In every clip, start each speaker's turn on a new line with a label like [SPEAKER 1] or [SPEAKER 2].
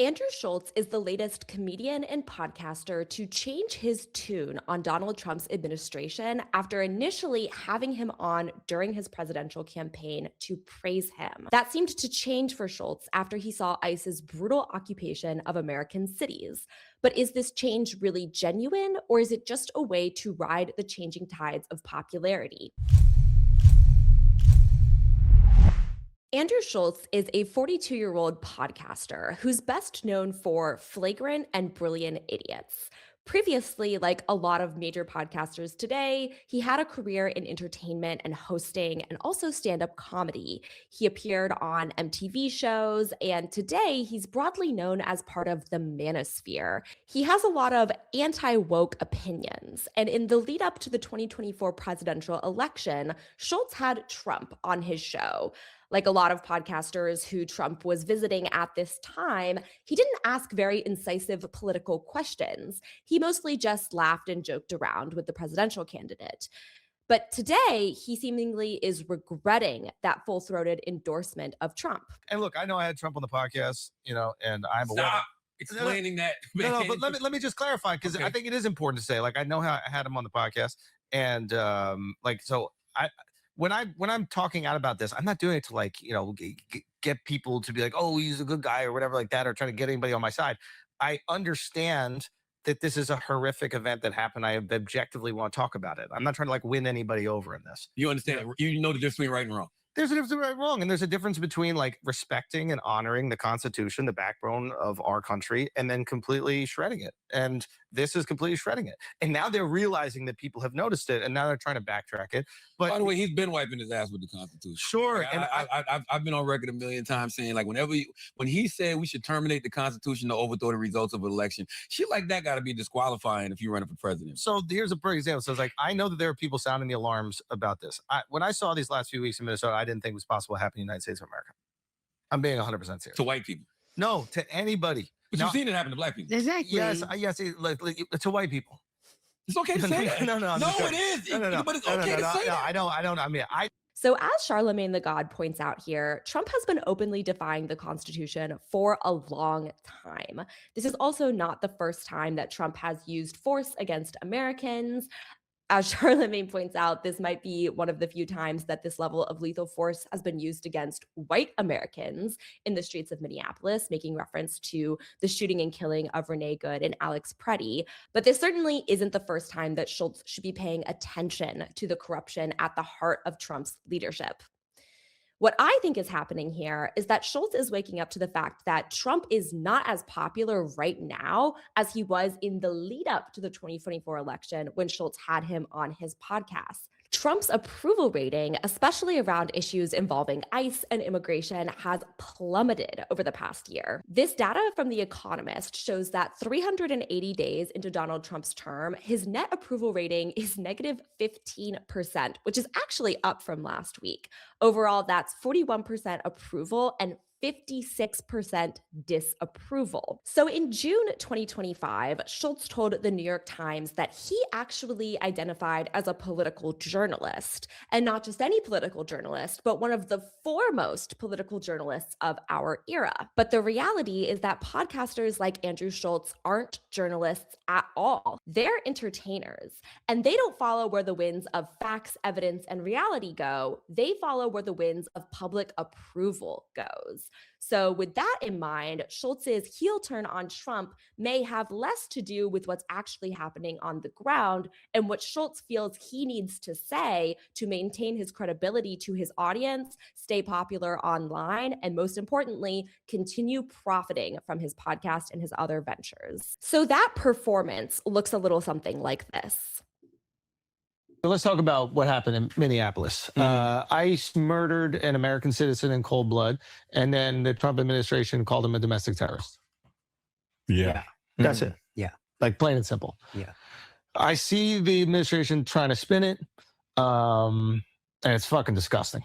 [SPEAKER 1] Andrew Schulz is the latest comedian and podcaster to change his tune on Donald Trump's administration after initially having him on during his presidential campaign to praise him. That seemed to change for Schulz after he saw ICE's brutal occupation of American cities. But is this change really genuine, or is it just a way to ride the changing tides of popularity? Andrew Schulz is a 42-year-old podcaster who's best known for Flagrant and Brilliant Idiots. Previously, like a lot of major podcasters today, he had a career in entertainment and hosting and also stand-up comedy. He appeared on MTV shows, and today he's broadly known as part of the Manosphere. He has a lot of anti-woke opinions, and in the lead up to the 2024 presidential election, Schulz had Trump on his show. Like a lot of podcasters who Trump was visiting at this time, he didn't ask very incisive political questions. He mostly just laughed and joked around with the presidential candidate. But today, he seemingly is regretting that full-throated endorsement of Trump.
[SPEAKER 2] And look, I know I had Trump on the podcast, and I'm aware.
[SPEAKER 3] Stop explaining that. Man.
[SPEAKER 2] No, but let me just clarify, because I think it is important to say, like, I know how I had him on the podcast, and when I'm talking out about this, I'm not doing it to get people to be like, oh, he's a good guy or whatever like that, or trying to get anybody on my side. I understand that this is a horrific event that happened. I objectively want to talk about it. I'm not trying to win anybody over in this.
[SPEAKER 3] You understand? You know the difference between right and wrong.
[SPEAKER 2] There's a difference between right and wrong, and there's a difference between respecting and honoring the Constitution, the backbone of our country, and then completely shredding it. And this is completely shredding it. And now they're realizing that people have noticed it, and now they're trying to backtrack it. But
[SPEAKER 3] by the way, he's been wiping his ass with the Constitution.
[SPEAKER 2] Sure.
[SPEAKER 3] I've been on record a million times saying, when he said we should terminate the Constitution to overthrow the results of an election, shit like that got to be disqualifying if you're running for president.
[SPEAKER 2] So here's a perfect example. So it's I know that there are people sounding the alarms about this. When I saw these last few weeks in Minnesota, I didn't think it was possible to happen in the United States of America. I'm being 100% serious.
[SPEAKER 3] To white people?
[SPEAKER 2] No, to anybody.
[SPEAKER 3] But you've seen it happen to black people.
[SPEAKER 4] Exactly.
[SPEAKER 2] Yes, to white people.
[SPEAKER 3] It's okay to say that.
[SPEAKER 2] No,
[SPEAKER 3] it is. But it's okay to say that.
[SPEAKER 2] I don't.
[SPEAKER 1] So as Charlemagne the God points out here, Trump has been openly defying the Constitution for a long time. This is also not the first time that Trump has used force against Americans. As Charlemagne points out, this might be one of the few times that this level of lethal force has been used against white Americans in the streets of Minneapolis, making reference to the shooting and killing of Renee Good and Alex Preddy. But this certainly isn't the first time that Schulz should be paying attention to the corruption at the heart of Trump's leadership. What I think is happening here is that Schulz is waking up to the fact that Trump is not as popular right now as he was in the lead up to the 2024 election when Schulz had him on his podcast. Trump's approval rating, especially around issues involving ICE and immigration, has plummeted over the past year. This data from The Economist shows that 380 days into Donald Trump's term, his net approval rating is negative 15%, which is actually up from last week. Overall, that's 41% approval and 56% disapproval. So in June 2025, Schulz told the New York Times that he actually identified as a political journalist, and not just any political journalist, but one of the foremost political journalists of our era. But the reality is that podcasters like Andrew Schulz aren't journalists at all. They're entertainers, and they don't follow where the winds of facts, evidence, and reality go. They follow where the winds of public approval goes. So with that in mind, Schulz's heel turn on Trump may have less to do with what's actually happening on the ground and what Schulz feels he needs to say to maintain his credibility to his audience, stay popular online, and most importantly, continue profiting from his podcast and his other ventures. So that performance looks a little something like this.
[SPEAKER 4] So let's talk about what happened in Minneapolis. ICE murdered an American citizen in cold blood, and then the Trump administration called him a domestic terrorist.
[SPEAKER 5] Yeah.
[SPEAKER 4] That's it.
[SPEAKER 5] Yeah.
[SPEAKER 4] Like plain and simple.
[SPEAKER 5] Yeah.
[SPEAKER 4] I see the administration trying to spin it, and it's fucking disgusting.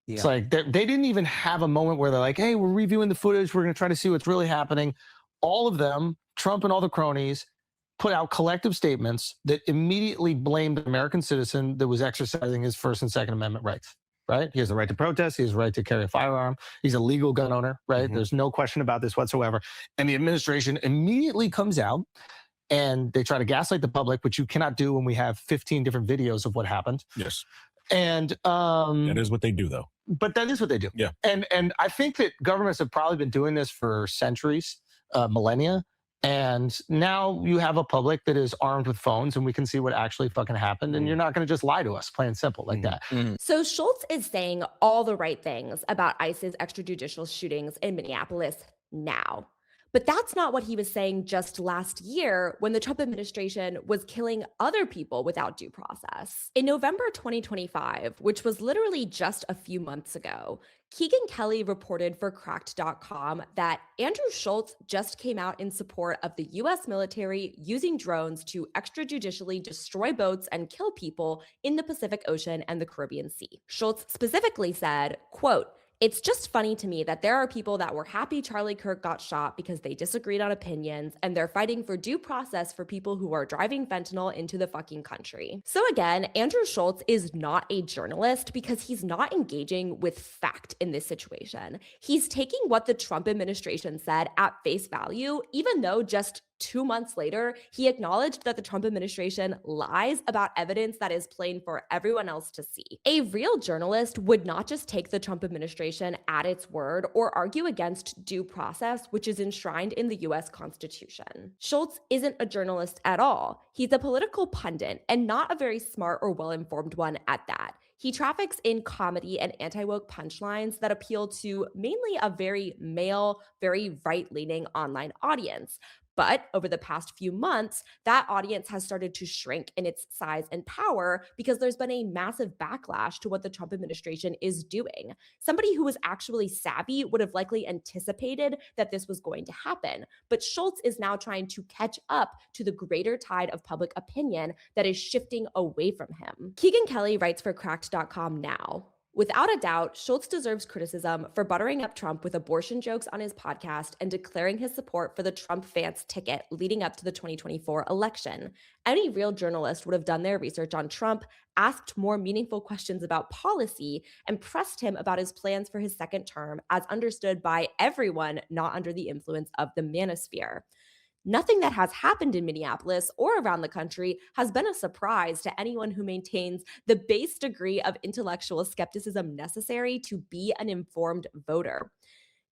[SPEAKER 5] Yeah.
[SPEAKER 4] It's like they didn't even have a moment where they're like, hey, we're reviewing the footage. We're going to try to see what's really happening. All of them, Trump and all the cronies, put out collective statements that immediately blamed an American citizen that was exercising his First and Second Amendment rights. right? He has the right to protest. He has the right to carry a firearm. He's a legal gun owner, right? There's no question about this whatsoever. And the administration immediately comes out and they try to gaslight the public, which you cannot do when we have 15 different videos of what happened.
[SPEAKER 5] Yes.
[SPEAKER 4] And
[SPEAKER 5] that is what they do, though.
[SPEAKER 4] But that is what they do.
[SPEAKER 5] Yeah.
[SPEAKER 4] And I think that governments have probably been doing this for centuries, millennia. And now you have a public that is armed with phones and we can see what actually fucking happened. And you're not going to just lie to us, plain and simple, like that.
[SPEAKER 1] So Schulz is saying all the right things about ICE's extrajudicial shootings in Minneapolis now. But that's not what he was saying just last year when the Trump administration was killing other people without due process. In November 2025, which was literally just a few months ago, Keegan Kelly reported for Cracked.com that Andrew Schulz just came out in support of the US military using drones to extrajudicially destroy boats and kill people in the Pacific Ocean and the Caribbean Sea. Schulz specifically said, quote, "It's just funny to me that there are people that were happy Charlie Kirk got shot because they disagreed on opinions, and they're fighting for due process for people who are driving fentanyl into the fucking country." So again, Andrew Schulz is not a journalist because he's not engaging with fact in this situation. He's taking what the Trump administration said at face value, even though just 2 months later, he acknowledged that the Trump administration lies about evidence that is plain for everyone else to see. A real journalist would not just take the Trump administration at its word or argue against due process, which is enshrined in the US Constitution. Schulz isn't a journalist at all. He's a political pundit, and not a very smart or well-informed one at that. He traffics in comedy and anti-woke punchlines that appeal to mainly a very male, very right-leaning online audience. But over the past few months, that audience has started to shrink in its size and power because there's been a massive backlash to what the Trump administration is doing. Somebody who was actually savvy would have likely anticipated that this was going to happen. But Schulz is now trying to catch up to the greater tide of public opinion that is shifting away from him. Keegan Kelly writes for Cracked.com now. Without a doubt, Schulz deserves criticism for buttering up Trump with abortion jokes on his podcast and declaring his support for the Trump Vance ticket leading up to the 2024 election. Any real journalist would have done their research on Trump, asked more meaningful questions about policy, and pressed him about his plans for his second term as understood by everyone not under the influence of the Manosphere. Nothing that has happened in Minneapolis or around the country has been a surprise to anyone who maintains the base degree of intellectual skepticism necessary to be an informed voter.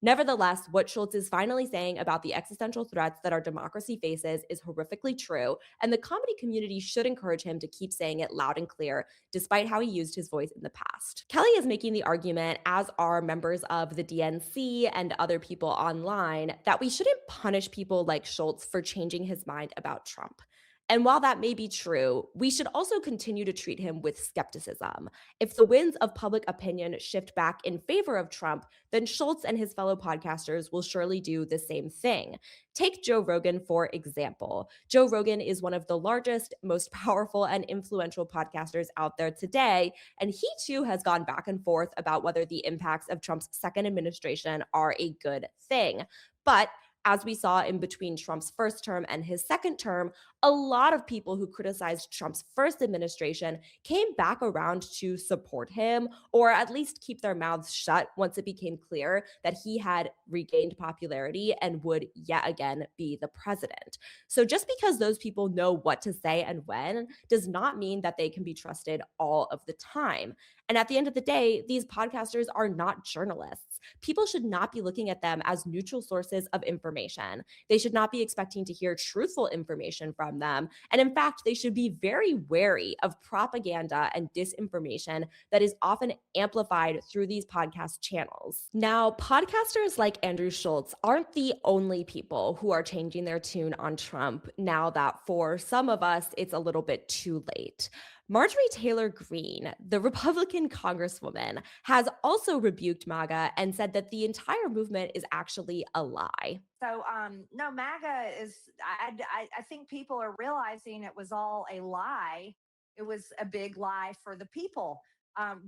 [SPEAKER 1] Nevertheless, what Schulz is finally saying about the existential threats that our democracy faces is horrifically true, and the comedy community should encourage him to keep saying it loud and clear, despite how he used his voice in the past. Kelly is making the argument, as are members of the DNC and other people online, that we shouldn't punish people like Schulz for changing his mind about Trump. And while that may be true, we should also continue to treat him with skepticism. If the winds of public opinion shift back in favor of Trump, then Schulz and his fellow podcasters will surely do the same thing. Take Joe Rogan, for example. Joe Rogan is one of the largest, most powerful, and influential podcasters out there today, and he too has gone back and forth about whether the impacts of Trump's second administration are a good thing. But as we saw in between Trump's first term and his second term, a lot of people who criticized Trump's first administration came back around to support him, or at least keep their mouths shut once it became clear that he had regained popularity and would yet again be the president. So just because those people know what to say and when does not mean that they can be trusted all of the time. And at the end of the day, these podcasters are not journalists. People should not be looking at them as neutral sources of information. They should not be expecting to hear truthful information from them. And in fact, they should be very wary of propaganda and disinformation that is often amplified through these podcast channels. Now, podcasters like Andrew Schulz aren't the only people who are changing their tune on Trump now that for some of us, it's a little bit too late. Marjorie Taylor Greene, the Republican congresswoman, has also rebuked MAGA and said that the entire movement is actually a lie.
[SPEAKER 6] So, no, MAGA is, I think people are realizing it was all a lie. It was a big lie for the people.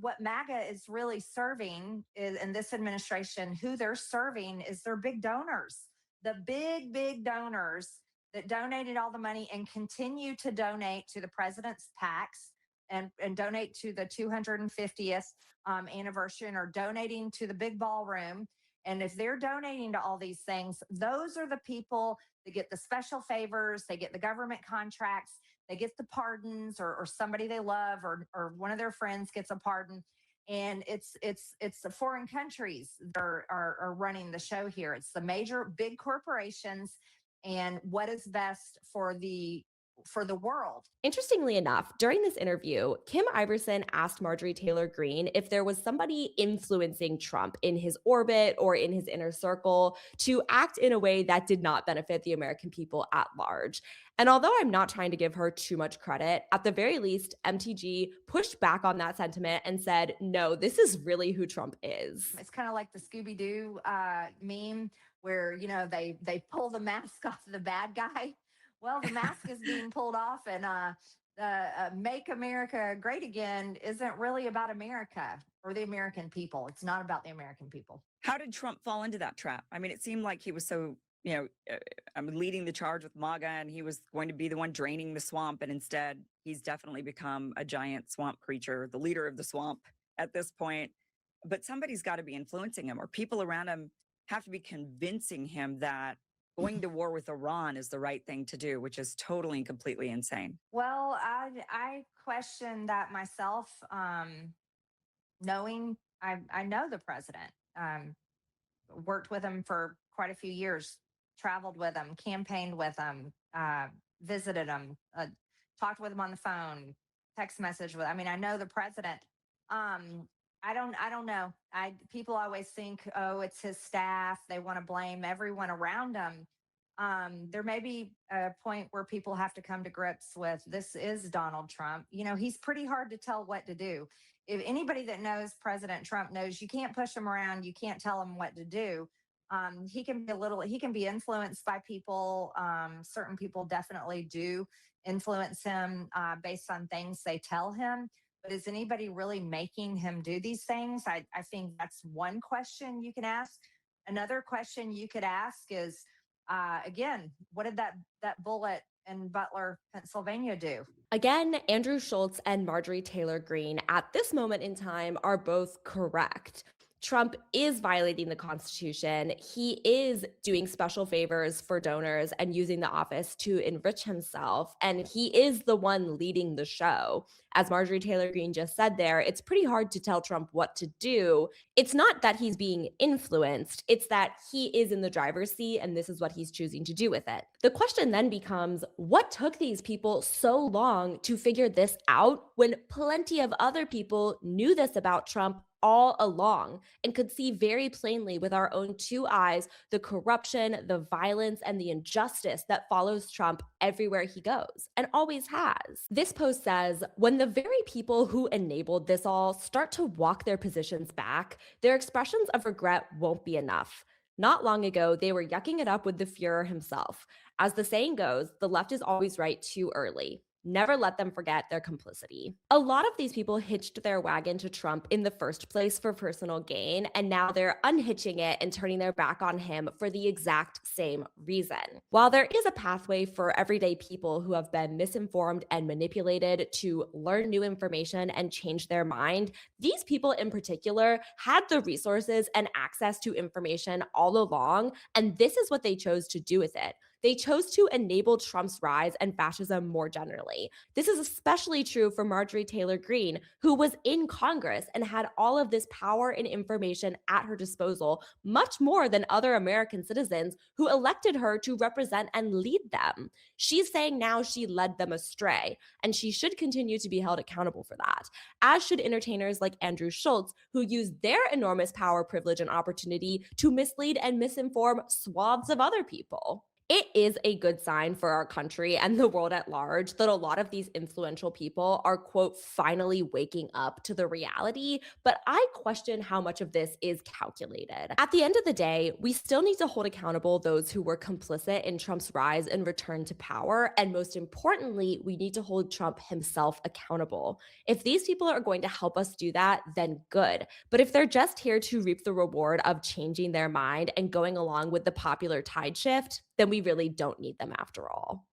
[SPEAKER 6] What MAGA is really serving is, in this administration, who they're serving is their big donors, the big donors that donated all the money and continue to donate to the president's PACs, and donate to the 250th anniversary, or donating to the big ballroom. And if they're donating to all these things, those are the people that get the special favors, they get the government contracts, they get the pardons, or somebody they love, or one of their friends gets a pardon. And it's the foreign countries that are running the show here. It's the major big corporations and what is best for the world.
[SPEAKER 1] Interestingly enough, during this interview, Kim Iverson asked Marjorie Taylor Greene if there was somebody influencing Trump in his orbit or in his inner circle to act in a way that did not benefit the American people at large. And although I'm not trying to give her too much credit, at the very least, MTG pushed back on that sentiment and said, no, this is really who Trump is.
[SPEAKER 6] It's kind of like the Scooby-Doo meme where, you know, they pull the mask off the bad guy. Well, the mask is being pulled off, and Make America Great Again isn't really about America or the American people. It's not about the American people.
[SPEAKER 7] How did Trump fall into that trap? I mean, it seemed like he was so, leading the charge with MAGA, and he was going to be the one draining the swamp. And instead, he's definitely become a giant swamp creature, the leader of the swamp at this point. But somebody's got to be influencing him, or people around him have to be convincing him that going to war with Iran is the right thing to do, which is totally and completely insane.
[SPEAKER 6] Well, I question that myself, knowing I know the president, worked with him for quite a few years, traveled with him, campaigned with him, visited him, talked with him on the phone, text message with. I mean, I know the president. I don't know. People always think, oh, it's his staff. They want to blame everyone around him. There may be a point where people have to come to grips with, this is Donald Trump. You know, he's pretty hard to tell what to do. If anybody that knows President Trump knows you can't push him around, you can't tell him what to do. He can be influenced by people. Certain people definitely do influence him based on things they tell him. But is anybody really making him do these things? I think that's one question you can ask. Another question you could ask is, again, what did that bullet in Butler, Pennsylvania do?
[SPEAKER 1] Again, Andrew Schulz and Marjorie Taylor Greene at this moment in time are both correct. Trump is violating the Constitution. He is doing special favors for donors and using the office to enrich himself. And he is the one leading the show. As Marjorie Taylor Greene just said there, it's pretty hard to tell Trump what to do. It's not that he's being influenced, it's that he is in the driver's seat and this is what he's choosing to do with it. The question then becomes, what took these people so long to figure this out when plenty of other people knew this about Trump all along and could see very plainly with our own two eyes the corruption, the violence, and the injustice that follows Trump everywhere he goes and always has. This post says, when the very people who enabled this all start to walk their positions back, their expressions of regret won't be enough. Not long ago, they were yucking it up with the Fuhrer himself. As the saying goes, the left is always right too early. Never let them forget their complicity. A lot of these people hitched their wagon to Trump in the first place for personal gain, and now they're unhitching it and turning their back on him for the exact same reason. While there is a pathway for everyday people who have been misinformed and manipulated to learn new information and change their mind, these people in particular had the resources and access to information all along, and this is what they chose to do with it. They chose to enable Trump's rise and fascism more generally. This is especially true for Marjorie Taylor Greene, who was in Congress and had all of this power and information at her disposal, much more than other American citizens who elected her to represent and lead them. She's saying now she led them astray, and she should continue to be held accountable for that, as should entertainers like Andrew Schulz, who used their enormous power, privilege, and opportunity to mislead and misinform swaths of other people. It is a good sign for our country and the world at large that a lot of these influential people are, quote, finally waking up to the reality, but I question how much of this is calculated. At the end of the day, we still need to hold accountable those who were complicit in Trump's rise and return to power, and most importantly, we need to hold Trump himself accountable. If these people are going to help us do that, then good. But if they're just here to reap the reward of changing their mind and going along with the popular tide shift, then we really don't need them after all.